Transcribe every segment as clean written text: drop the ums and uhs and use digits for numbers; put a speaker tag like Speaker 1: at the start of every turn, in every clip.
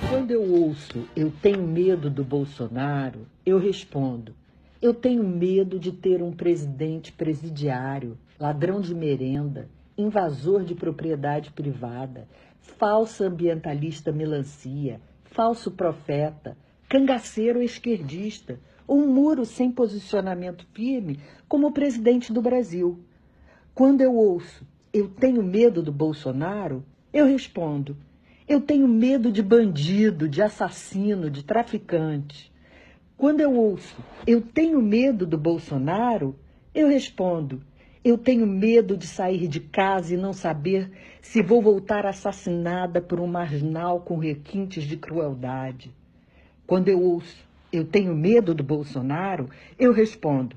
Speaker 1: Quando eu ouço "eu tenho medo do Bolsonaro", eu respondo: eu tenho medo de ter um presidente presidiário, ladrão de merenda, invasor de propriedade privada, falsa ambientalista melancia, falso profeta, cangaceiro esquerdista, ou um muro sem posicionamento firme como o presidente do Brasil. Quando eu ouço "eu tenho medo do Bolsonaro", eu respondo: eu tenho medo de bandido, de assassino, de traficante. Quando eu ouço "eu tenho medo do Bolsonaro", eu respondo: eu tenho medo de sair de casa e não saber se vou voltar assassinada por um marginal com requintes de crueldade. Quando eu ouço "eu tenho medo do Bolsonaro", eu respondo: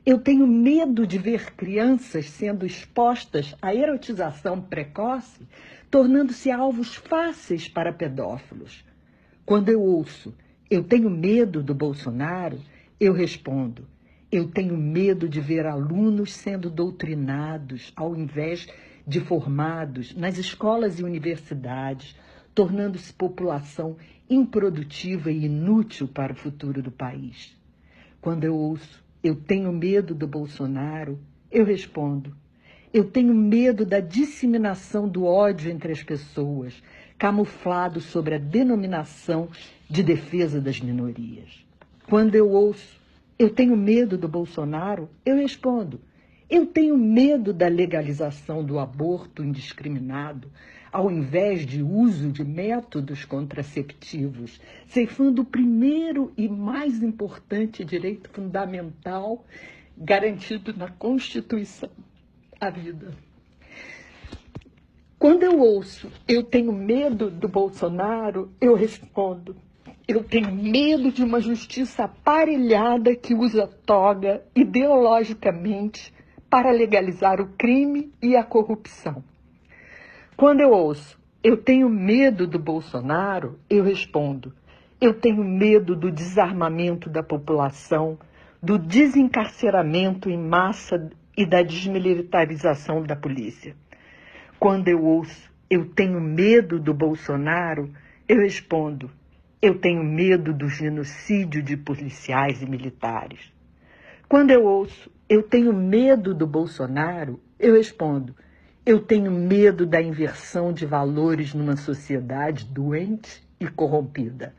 Speaker 1: eu tenho medo de ver crianças sendo expostas à erotização precoce, tornando-se alvos fáceis para pedófilos. Quando eu ouço "eu tenho medo do Bolsonaro", eu respondo: eu tenho medo de ver alunos sendo doutrinados ao invés de formados nas escolas e universidades, tornando-se população improdutiva e inútil para o futuro do país. Quando eu ouço "eu tenho medo do Bolsonaro", eu respondo: eu tenho medo da disseminação do ódio entre as pessoas, camuflado sobre a denominação de defesa das minorias. Quando eu ouço "eu tenho medo do Bolsonaro", eu respondo: eu tenho medo da legalização do aborto indiscriminado, ao invés de uso de métodos contraceptivos, ceifando o primeiro e mais importante direito fundamental garantido na Constituição: a vida. Quando eu ouço "eu tenho medo do Bolsonaro", eu respondo: eu tenho medo de uma justiça aparelhada que usa toga ideologicamente para legalizar o crime e a corrupção. Quando eu ouço "eu tenho medo do Bolsonaro", eu respondo: eu tenho medo do desarmamento da população, do desencarceramento em massa e da desmilitarização da polícia. Quando eu ouço "eu tenho medo do Bolsonaro", eu respondo: eu tenho medo do genocídio de policiais e militares. Quando eu ouço "eu tenho medo do Bolsonaro", eu respondo: eu tenho medo da inversão de valores numa sociedade doente e corrompida.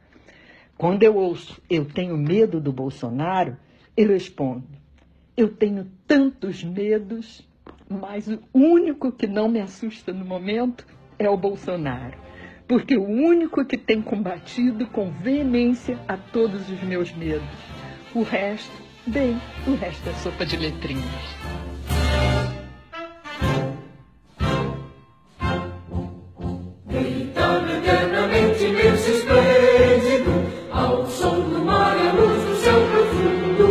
Speaker 1: Quando eu ouço "eu tenho medo do Bolsonaro", eu respondo: eu tenho tantos medos, mas o único que não me assusta no momento é o Bolsonaro, porque o único que tem combatido com veemência a todos os meus medos. O resto, bem, o resto é sopa de letrinhas.
Speaker 2: Gritando eternamente imenso e esplêndido, ao som do mar e à luz do céu profundo,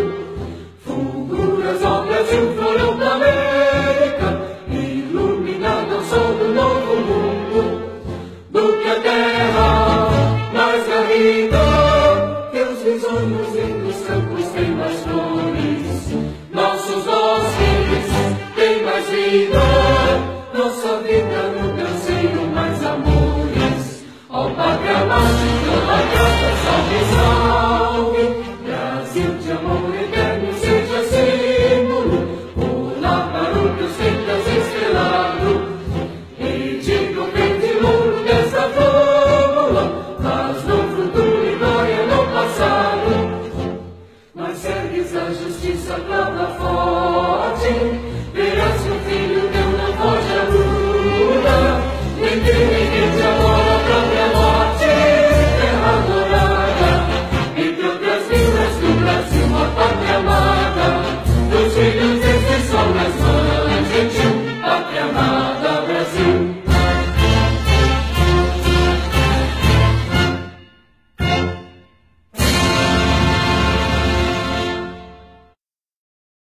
Speaker 2: fulguras ao Brasil, florão da América, iluminado ao sol do novo mundo, do que a terra mais garrida, teus risonhos lindos campos têm mais flores, nossos bosques têm mais vida, nossa vida no canseiro mais amores. Ó pátria mágica, salve, salve, Brasil de amor.